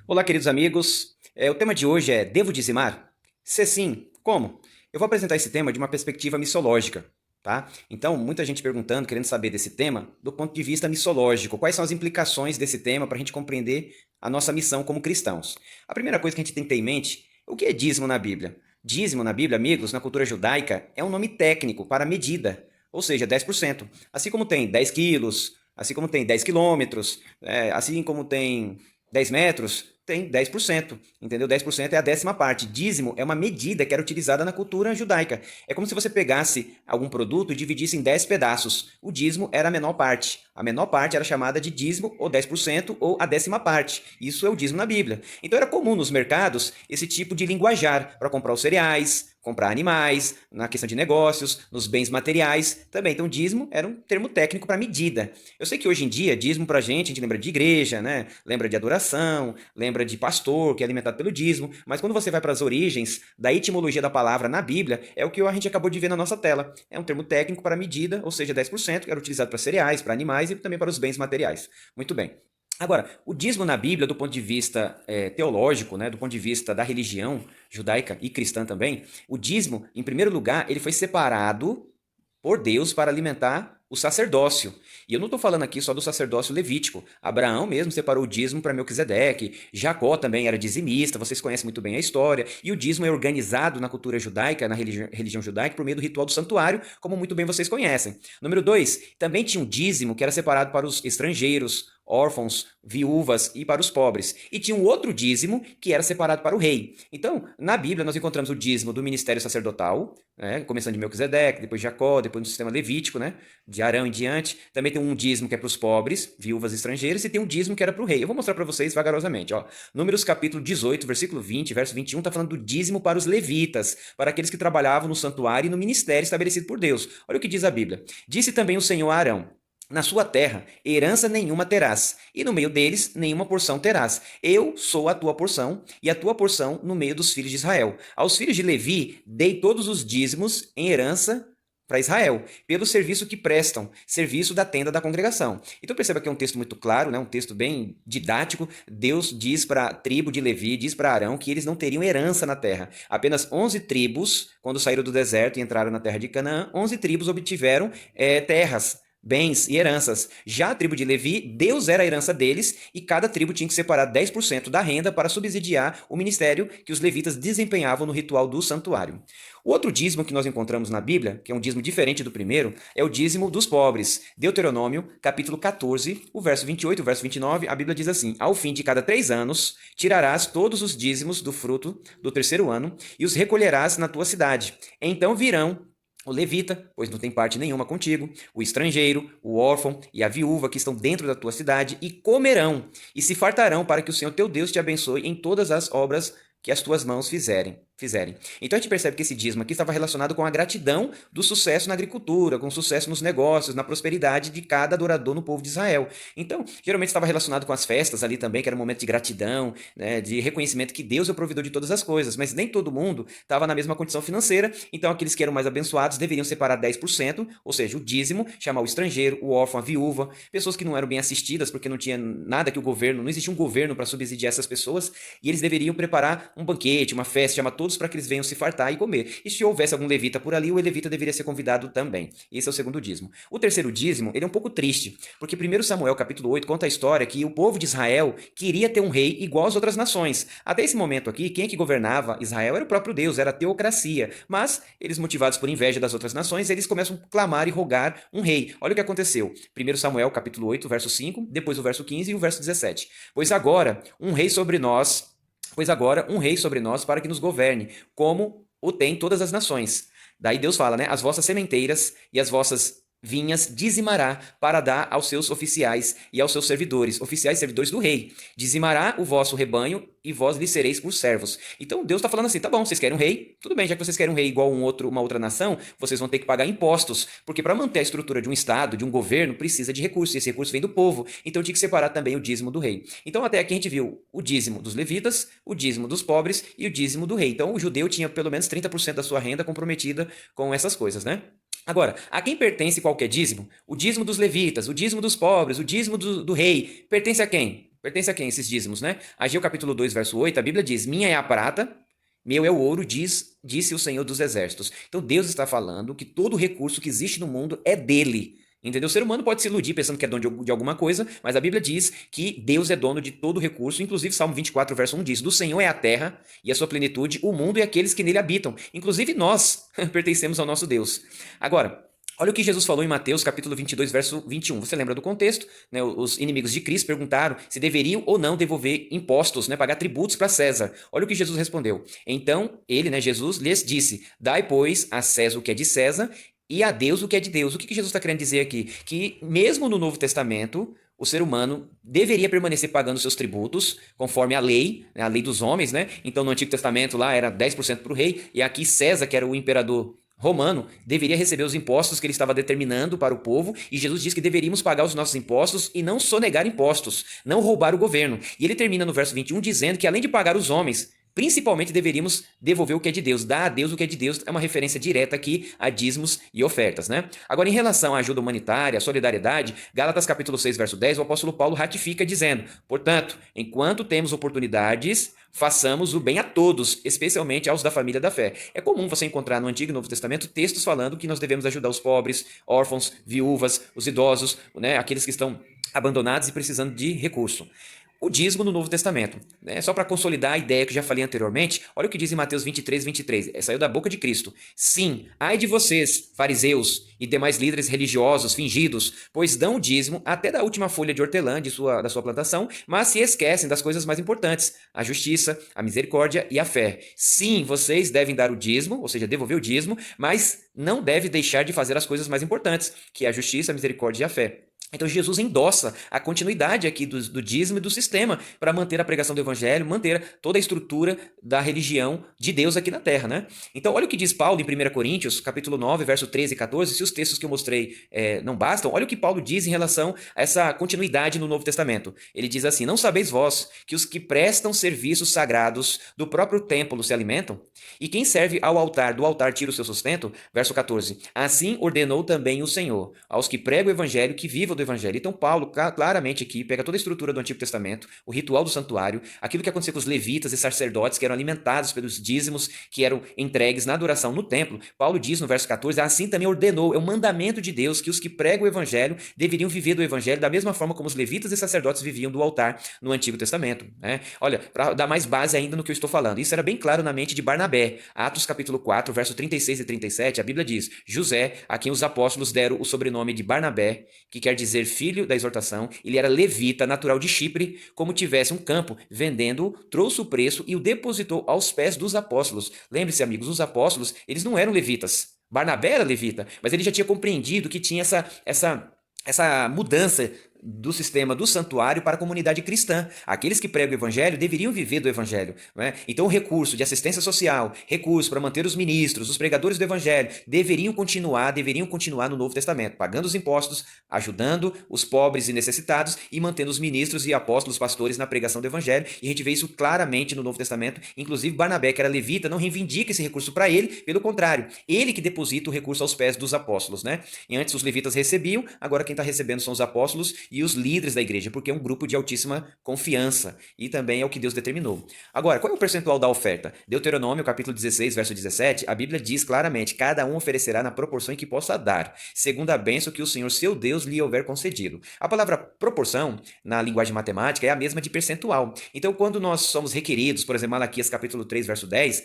Olá, queridos amigos. O tema de hoje é: devo dizimar? Se sim, como? Eu vou apresentar esse tema de uma perspectiva missológica, tá? Então, muita gente perguntando, querendo saber desse tema, do ponto de vista missológico. Quais são as implicações desse tema para a gente compreender a nossa missão como cristãos? A primeira coisa que a gente tem que ter em mente: o que é dízimo na Bíblia? Dízimo na Bíblia, amigos, na cultura judaica, é um nome técnico para medida, ou seja, 10%. Assim como tem 10 quilos, assim como tem 10 quilômetros, assim como tem 10 metros, tem 10%, entendeu? 10% é a décima parte. Dízimo é uma medida que era utilizada na cultura judaica. É como se você pegasse algum produto e dividisse em 10 pedaços. O dízimo era a menor parte. A menor parte era chamada de dízimo, ou 10%, ou a décima parte. Isso é o dízimo na Bíblia. Então era comum nos mercados esse tipo de linguajar para comprar os cereais, comprar animais, na questão de negócios, nos bens materiais também. Então, dízimo era um termo técnico para medida. Eu sei que hoje em dia, dízimo para a gente lembra de igreja, né? Lembra de adoração, lembra de pastor, que é alimentado pelo dízimo, mas quando você vai para as origens da etimologia da palavra na Bíblia, é o que a gente acabou de ver na nossa tela. É um termo técnico para medida, ou seja, 10%, que era utilizado para cereais, para animais e também para os bens materiais. Muito bem. Agora, o dízimo na Bíblia, do ponto de vista teológico, né, do ponto de vista da religião judaica e cristã também, o dízimo, em primeiro lugar, ele foi separado por Deus para alimentar o sacerdócio. E eu não estou falando aqui só do sacerdócio levítico. Abraão mesmo separou o dízimo para Melquisedeque. Jacó também era dizimista, vocês conhecem muito bem a história. E o dízimo é organizado na cultura judaica, na religião judaica, por meio do ritual do santuário, como muito bem vocês conhecem. Número 2, também tinha um dízimo que era separado para os estrangeiros, órfãos, viúvas e para os pobres. E tinha um outro dízimo que era separado para o rei. Então, na Bíblia, nós encontramos o dízimo do ministério sacerdotal, né, começando de Melquisedeque, depois de Jacó, depois do sistema levítico, né, de Arão em diante. Também tem um dízimo que é para os pobres, viúvas e estrangeiros, e tem um dízimo que era para o rei. Eu vou mostrar para vocês vagarosamente. Ó. Números capítulo 18, versículo 20, verso 21, está falando do dízimo para os levitas, para aqueles que trabalhavam no santuário e no ministério estabelecido por Deus. Olha o que diz a Bíblia. Disse também o Senhor a Arão: na sua terra, herança nenhuma terás, e no meio deles, nenhuma porção terás. Eu sou a tua porção, e a tua porção no meio dos filhos de Israel. Aos filhos de Levi, dei todos os dízimos em herança para Israel, pelo serviço que prestam, serviço da tenda da congregação. Então perceba que é um texto muito claro, né? Um texto bem didático. Deus diz para a tribo de Levi, diz para Arão que eles não teriam herança na terra. Apenas 11 tribos, quando saíram do deserto e entraram na terra de Canaã, 11 tribos obtiveram terras, bens e heranças. Já a tribo de Levi, Deus era a herança deles e cada tribo tinha que separar 10% da renda para subsidiar o ministério que os levitas desempenhavam no ritual do santuário. O outro dízimo que nós encontramos na Bíblia, que é um dízimo diferente do primeiro, é o dízimo dos pobres. Deuteronômio, capítulo 14, o verso 28 e o verso 29, a Bíblia diz assim: ao fim de cada 3 anos, tirarás todos os dízimos do fruto do terceiro ano e os recolherás na tua cidade. Então virão o levita, pois não tem parte nenhuma contigo, o estrangeiro, o órfão e a viúva que estão dentro da tua cidade, e comerão, e se fartarão para que o Senhor teu Deus te abençoe em todas as obras que as tuas mãos fizerem. Então a gente percebe que esse dízimo aqui estava relacionado com a gratidão do sucesso na agricultura, com o sucesso nos negócios, na prosperidade de cada adorador no povo de Israel. Então, geralmente estava relacionado com as festas ali também, que era um momento de gratidão, né, de reconhecimento que Deus é o provedor de todas as coisas, mas nem todo mundo estava na mesma condição financeira, então aqueles que eram mais abençoados deveriam separar 10%, ou seja, o dízimo, chamar o estrangeiro, o órfão, a viúva, pessoas que não eram bem assistidas porque não tinha nada que o governo, não existia um governo para subsidiar essas pessoas, e eles deveriam preparar um banquete, uma festa, chamar todos para que eles venham se fartar e comer. E se houvesse algum levita por ali, o levita deveria ser convidado também. Esse é o segundo dízimo. O terceiro dízimo, ele é um pouco triste, porque 1 Samuel, capítulo 8, conta a história que o povo de Israel queria ter um rei igual às outras nações. Até esse momento aqui, quem é que governava Israel era o próprio Deus, era a teocracia. Mas, eles motivados por inveja das outras nações, eles começam a clamar e rogar um rei. Olha o que aconteceu. 1 Samuel, capítulo 8, verso 5, depois o verso 15 e o verso 17. Pois agora um rei sobre nós para que nos governe, como o tem todas as nações. Daí Deus fala, né? As vossas sementeiras e as vossas vinhas dizimará para dar aos seus oficiais e aos seus servidores, oficiais e servidores do rei. Dizimará o vosso rebanho e vós lhe sereis por servos. Então Deus está falando assim, tá bom, vocês querem um rei? Tudo bem, já que vocês querem um rei igual uma outra nação, vocês vão ter que pagar impostos, porque para manter a estrutura de um estado, de um governo, precisa de recursos, e esse recurso vem do povo, então tinha que separar também o dízimo do rei. Então até aqui a gente viu o dízimo dos levitas, o dízimo dos pobres e o dízimo do rei. Então o judeu tinha pelo menos 30% da sua renda comprometida com essas coisas, né? Agora, a quem pertence qualquer dízimo? O dízimo dos levitas, o dízimo dos pobres, o dízimo do rei, pertence a quem? Pertence a quem esses dízimos, né? Ageu capítulo 2, verso 8, a Bíblia diz: minha é a prata, meu é o ouro, disse o Senhor dos Exércitos. Então Deus está falando que todo recurso que existe no mundo é dele. Entendeu? O ser humano pode se iludir pensando que é dono de alguma coisa, mas a Bíblia diz que Deus é dono de todo recurso. Inclusive, Salmo 24, verso 1 diz: do Senhor é a terra e a sua plenitude, o mundo e aqueles que nele habitam. Inclusive nós pertencemos ao nosso Deus. Agora, olha o que Jesus falou em Mateus capítulo 22, verso 21. Você lembra do contexto? Né? Os inimigos de Cristo perguntaram se deveriam ou não devolver impostos, né? Pagar tributos para César. Olha o que Jesus respondeu. Então, ele, né, Jesus, lhes disse: dai, pois, a César o que é de César e a Deus o que é de Deus. O que Jesus está querendo dizer aqui? Que mesmo no Novo Testamento, o ser humano deveria permanecer pagando seus tributos, conforme a lei, né, a lei dos homens, né? Então, no Antigo Testamento lá era 10% para o rei, e aqui César, que era o imperador romano, deveria receber os impostos que ele estava determinando para o povo, e Jesus diz que deveríamos pagar os nossos impostos e não sonegar impostos, não roubar o governo. E ele termina no verso 21 dizendo que além de pagar os homens, principalmente deveríamos devolver o que é de Deus, dar a Deus o que é de Deus, é uma referência direta aqui a dízimos e ofertas, né? Agora, em relação à ajuda humanitária, à solidariedade, Gálatas capítulo 6, verso 10, o apóstolo Paulo ratifica dizendo: portanto, enquanto temos oportunidades, façamos o bem a todos, especialmente aos da família da fé. É comum você encontrar no Antigo e Novo Testamento textos falando que nós devemos ajudar os pobres, órfãos, viúvas, os idosos, né? Aqueles que estão abandonados e precisando de recurso. O dízimo no Novo Testamento, né? Só para consolidar a ideia que já falei anteriormente, olha o que diz em Mateus 23, 23. Saiu da boca de Cristo. Sim, ai de vocês, fariseus e demais líderes religiosos fingidos, pois dão o dízimo até da última folha de hortelã da sua plantação, mas se esquecem das coisas mais importantes, a justiça, a misericórdia e a fé. Sim, vocês devem dar o dízimo, ou seja, devolver o dízimo, mas não deve deixar de fazer as coisas mais importantes, que é a justiça, a misericórdia e a fé. Então Jesus endossa a continuidade aqui do dízimo e do sistema para manter a pregação do evangelho, manter toda a estrutura da religião de Deus aqui na terra, né? Então olha o que diz Paulo em 1 Coríntios, capítulo 9, verso 13 e 14, se os textos que eu mostrei não bastam, olha o que Paulo diz em relação a essa continuidade no Novo Testamento. Ele diz assim: não sabeis vós que os que prestam serviços sagrados do próprio templo se alimentam? E quem serve ao altar, do altar tira o seu sustento? Verso 14, assim ordenou também o Senhor, aos que pregam o evangelho, que vivam do evangelho. Então Paulo claramente aqui pega toda a estrutura do Antigo Testamento, o ritual do santuário, aquilo que acontecia com os levitas e sacerdotes que eram alimentados pelos dízimos que eram entregues na adoração no templo. Paulo diz no verso 14, assim também ordenou, é um mandamento de Deus que os que pregam o evangelho deveriam viver do evangelho da mesma forma como os levitas e sacerdotes viviam do altar no Antigo Testamento, né? Olha, para dar mais base ainda no que eu estou falando, isso era bem claro na mente de Barnabé. Atos capítulo 4, verso 36 e 37, a Bíblia diz: José, a quem os apóstolos deram o sobrenome de Barnabé, que quer dizer filho da exortação, ele era levita, natural de Chipre, como tivesse um campo, vendendo-o, trouxe o preço e o depositou aos pés dos apóstolos. Lembre-se, amigos, os apóstolos, eles não eram levitas. Barnabé era levita, mas ele já tinha compreendido que tinha essa mudança do sistema do santuário para a comunidade cristã. Aqueles que pregam o evangelho deveriam viver do evangelho, não é? Então o recurso de assistência social, recurso para manter os ministros, os pregadores do evangelho, deveriam continuar no Novo Testamento, pagando os impostos, ajudando os pobres e necessitados e mantendo os ministros e apóstolos, pastores na pregação do evangelho. E a gente vê isso claramente no Novo Testamento. Inclusive Barnabé, que era levita, não reivindica esse recurso para ele, pelo contrário, ele que deposita o recurso aos pés dos apóstolos, né? E antes os levitas recebiam, agora quem está recebendo são os apóstolos e os líderes da igreja, porque é um grupo de altíssima confiança e também é o que Deus determinou. Agora, qual é o percentual da oferta? Deuteronômio, capítulo 16, verso 17, a Bíblia diz claramente: cada um oferecerá na proporção em que possa dar, segundo a bênção que o Senhor seu Deus lhe houver concedido. A palavra proporção, na linguagem matemática, é a mesma de percentual. Então, quando nós somos requeridos, por exemplo, Malaquias capítulo 3, verso 10,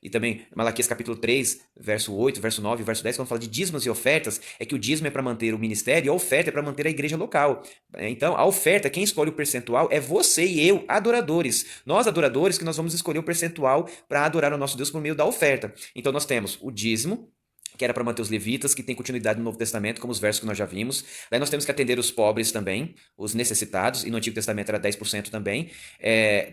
e também Malaquias capítulo 3, verso 8, verso 9, verso 10, quando fala de dízimos e ofertas, é que o dízimo é para manter o ministério e a oferta é para manter a igreja local. Então, a oferta, quem escolhe o percentual é você e eu, adoradores. Nós, adoradores, que nós vamos escolher o percentual para adorar o nosso Deus por meio da oferta. Então, nós temos o dízimo, que era para manter os levitas, que tem continuidade no Novo Testamento, como os versos que nós já vimos. Daí nós temos que atender os pobres também, os necessitados, e no Antigo Testamento era 10% também.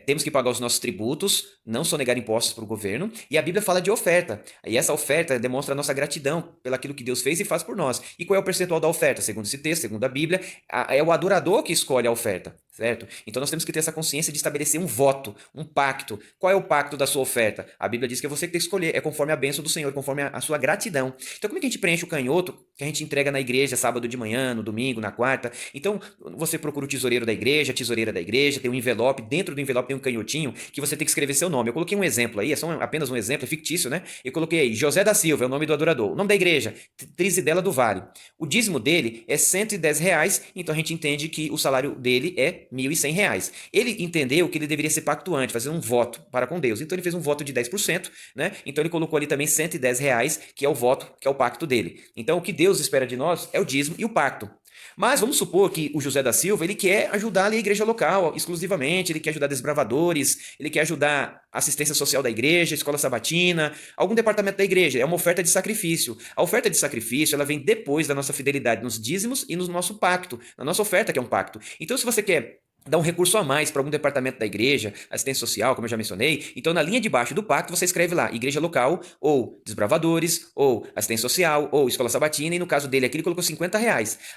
Temos que pagar os nossos tributos, não sonegar impostos para o governo, e a Bíblia fala de oferta. E essa oferta demonstra a nossa gratidão pelaquilo que Deus fez e faz por nós. E qual é o percentual da oferta? Segundo esse texto, segundo a Bíblia, é o adorador que escolhe a oferta. certo? Então nós temos que ter essa consciência de estabelecer um voto, um pacto. Qual é o pacto da sua oferta? A Bíblia diz que é você que tem que escolher, é conforme a bênção do Senhor, conforme a sua gratidão. Então como é que a gente preenche o canhoto que a gente entrega na igreja sábado de manhã, no domingo, na quarta? Então você procura o tesoureiro da igreja, a tesoureira da igreja, tem um envelope, dentro do envelope tem um canhotinho que você tem que escrever seu nome. Eu coloquei um exemplo aí, é só apenas um exemplo, é fictício, né? Eu coloquei aí, José da Silva, é o nome do adorador. O nome da igreja, Trizidela do Vale. O dízimo dele é R$ 110, então a gente entende que o salário dele é R$ 1.100. Ele entendeu que ele deveria ser pactuante, fazer um voto para com Deus. Então ele fez um voto de 10%, né? Então ele colocou ali também R$ 110, que é o voto, que é o pacto dele. Então o que Deus espera de nós é o dízimo e o pacto. Mas vamos supor que o José da Silva, ele quer ajudar ali a igreja local exclusivamente, ele quer ajudar desbravadores, ele quer ajudar a assistência social da igreja, escola sabatina, algum departamento da igreja. É uma oferta de sacrifício. A oferta de sacrifício, ela vem depois da nossa fidelidade nos dízimos e no nosso pacto, na nossa oferta, que é um pacto. Então, se você quer dar um recurso a mais para algum departamento da igreja, assistência social, como eu já mencionei, então na linha de baixo do pacto você escreve lá igreja local, ou desbravadores, ou assistência social, ou escola sabatina, e no caso dele aqui ele colocou R$ 50.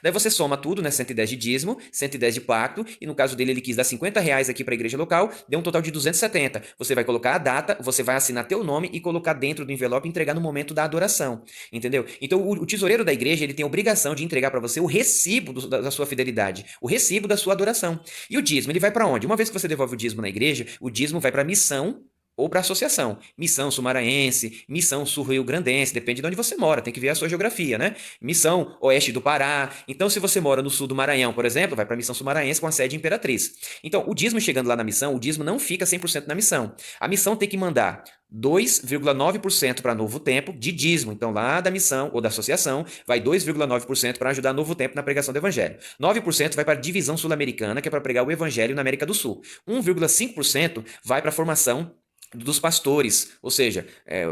Daí você soma tudo, né, 110 de dízimo, 110 de pacto, e no caso dele ele quis dar R$ 50 aqui para a igreja local, deu um total de 270. Você vai colocar a data, você vai assinar teu nome e colocar dentro do envelope e entregar no momento da adoração, entendeu? Então o tesoureiro da igreja, ele tem a obrigação de entregar para você o recibo da sua fidelidade, o recibo da sua adoração. E o dízimo, ele vai para onde? Uma vez que você devolve o dízimo na igreja, o dízimo vai para a missão ou para associação. Missão sul-maranhense, missão sul-rio-grandense, depende de onde você mora, tem que ver a sua geografia, né? Missão oeste do Pará. Então, se você mora no sul do Maranhão, por exemplo, vai para a missão sul-maranhense com a sede Imperatriz. Então, o dízimo chegando lá na missão, o dízimo não fica 100% na missão. A missão tem que mandar 2,9% para Novo Tempo de dízimo. Então, lá da missão ou da associação, vai 2,9% para ajudar Novo Tempo na pregação do Evangelho. 9% vai para a divisão sul-americana, que é para pregar o Evangelho na América do Sul. 1,5% vai para a formação dos pastores, ou seja,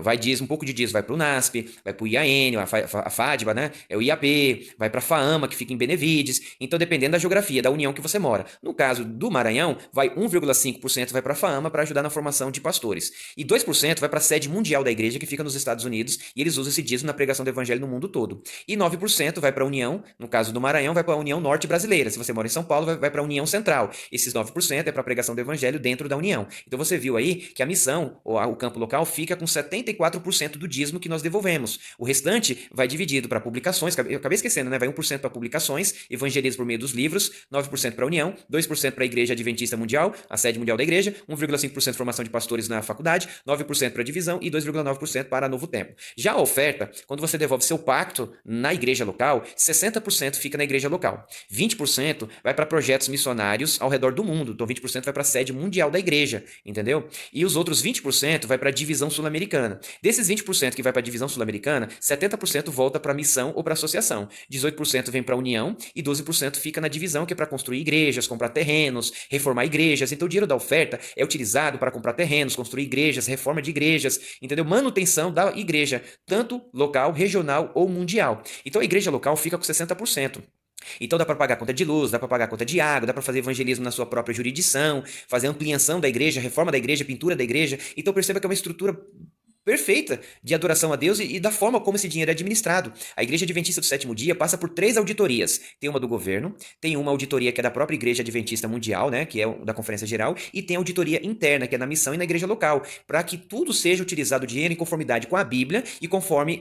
vai dízimo, um pouco de dízimo vai para o NASP, vai para o IAN, a FADBA, né? É o IAP, vai para a FAAMA, que fica em Benevides. Então, dependendo da geografia, da união que você mora. No caso do Maranhão, vai 1,5% vai para a FAAMA para ajudar na formação de pastores. E 2% vai para a sede mundial da igreja, que fica nos Estados Unidos, e eles usam esse dízimo na pregação do evangelho no mundo todo. E 9% vai para a União, no caso do Maranhão, vai para a União Norte Brasileira. Se você mora em São Paulo, vai para a União Central. Esses 9% é para a pregação do evangelho dentro da União. Então, você viu aí que a missão, ou o campo local, fica com 74% do dízimo que nós devolvemos. O restante vai dividido para publicações, eu acabei esquecendo, né? Vai 1% para publicações, evangelismo por meio dos livros, 9% para a União, 2% para a Igreja Adventista Mundial, a sede mundial da igreja, 1,5% formação de pastores na faculdade, 9% para a divisão e 2,9% para Novo Tempo. Já a oferta, quando você devolve seu pacto na igreja local, 60% fica na igreja local. 20% vai para projetos missionários ao redor do mundo, então 20% vai para a sede mundial da igreja, entendeu? E os outros 20% vai para a divisão sul-americana. Desses 20% que vai para a divisão sul-americana, 70% volta para a missão ou para a associação. 18% vem para a união e 12% fica na divisão, que é para construir igrejas, comprar terrenos, reformar igrejas. Então o dinheiro da oferta é utilizado para comprar terrenos, construir igrejas, reforma de igrejas, entendeu? Manutenção da igreja, tanto local, regional ou mundial. Então a igreja local fica com 60%. Então dá para pagar conta de luz, dá para pagar conta de água, dá para fazer evangelismo na sua própria jurisdição, fazer ampliação da igreja, reforma da igreja, pintura da igreja. Então perceba que é uma estrutura perfeita de adoração a Deus e da forma como esse dinheiro é administrado. A Igreja Adventista do Sétimo Dia passa por 3 auditorias. Tem uma do governo, tem uma auditoria que é da própria Igreja Adventista Mundial, né, que é da Conferência Geral, e tem a auditoria interna, que é na missão e na igreja local, para que tudo seja utilizado o dinheiro em conformidade com a Bíblia e conforme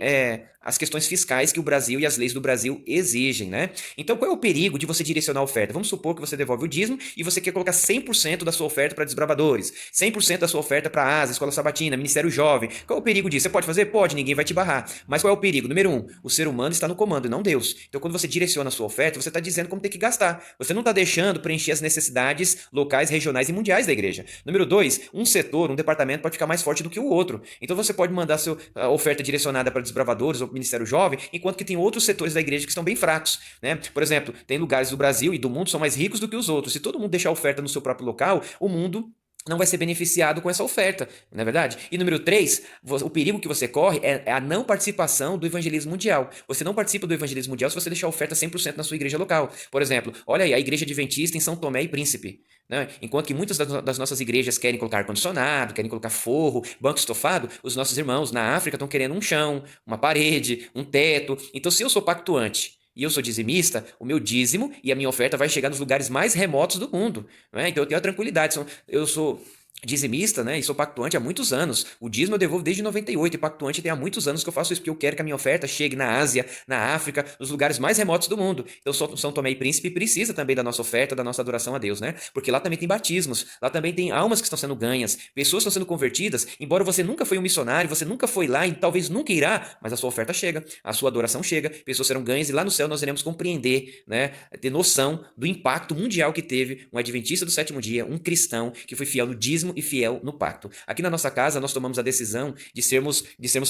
as questões fiscais que o Brasil e as leis do Brasil exigem, né? Então, qual é o perigo de você direcionar a oferta? Vamos supor que você devolve o dízimo e você quer colocar 100% da sua oferta para desbravadores, 100% da sua oferta para a ASA, Escola Sabatina, Ministério Jovem. Qual é o perigo disso? Você pode fazer? Pode, ninguém vai te barrar. Mas qual é o perigo? Número 1, o ser humano está no comando e não Deus. Então, quando você direciona a sua oferta, você está dizendo como tem que gastar. Você não está deixando preencher as necessidades locais, regionais e mundiais da igreja. Número 2, um setor, um departamento pode ficar mais forte do que o outro. Então, você pode mandar a oferta direcionada para desbravadores ou Ministério Jovem, enquanto que tem outros setores da igreja que estão bem fracos, né? Por exemplo, tem lugares do Brasil e do mundo que são mais ricos do que os outros. Se todo mundo deixar a oferta no seu próprio local, o mundo não vai ser beneficiado com essa oferta, não é verdade? E número 3, o perigo que você corre é a não participação do evangelismo mundial. Você não participa do evangelismo mundial se você deixar a oferta 100% na sua igreja local. Por exemplo, olha aí, a igreja adventista em São Tomé e Príncipe, né? Enquanto que muitas das nossas igrejas querem colocar ar-condicionado, querem colocar forro, banco estofado, os nossos irmãos na África estão querendo um chão, uma parede, um teto. Então, se eu sou pactuante e eu sou dizimista, o meu dízimo e a minha oferta vai chegar nos lugares mais remotos do mundo, né? Então eu tenho a tranquilidade. Eu sou dizimista, né? E sou pactuante há muitos anos. O dízimo eu devolvo desde 98 e pactuante tem há muitos anos que eu faço isso porque eu quero que a minha oferta chegue na Ásia, na África, nos lugares mais remotos do mundo. Então São Tomé e Príncipe precisa também da nossa oferta, da nossa adoração a Deus, né? Porque lá também tem batismos, lá também tem almas que estão sendo ganhas, pessoas estão sendo convertidas, embora você nunca foi um missionário, você nunca foi lá e talvez nunca irá, mas a sua oferta chega, a sua adoração chega, pessoas serão ganhas e lá no céu nós iremos compreender, né? Ter noção do impacto mundial que teve um adventista do sétimo dia, um cristão que foi fiel no dízimo e fiel no pacto. Aqui na nossa casa nós tomamos a decisão de sermos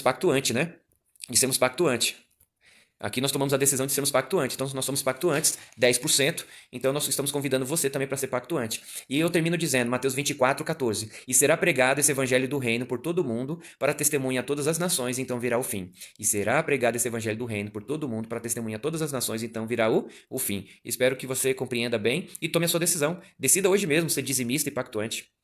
pactuante, né? De sermos pactuante. Aqui nós tomamos a decisão de sermos pactuantes. Então, nós somos pactuantes, 10%. Então, nós estamos convidando você também para ser pactuante. E eu termino dizendo, Mateus 24, 14. E será pregado esse evangelho do reino por todo o mundo, para testemunha a todas as nações, então virá o fim. E será pregado esse evangelho do reino por todo o mundo, para testemunha a todas as nações, então virá o fim. Espero que você compreenda bem e tome a sua decisão. Decida hoje mesmo ser dizimista e pactuante.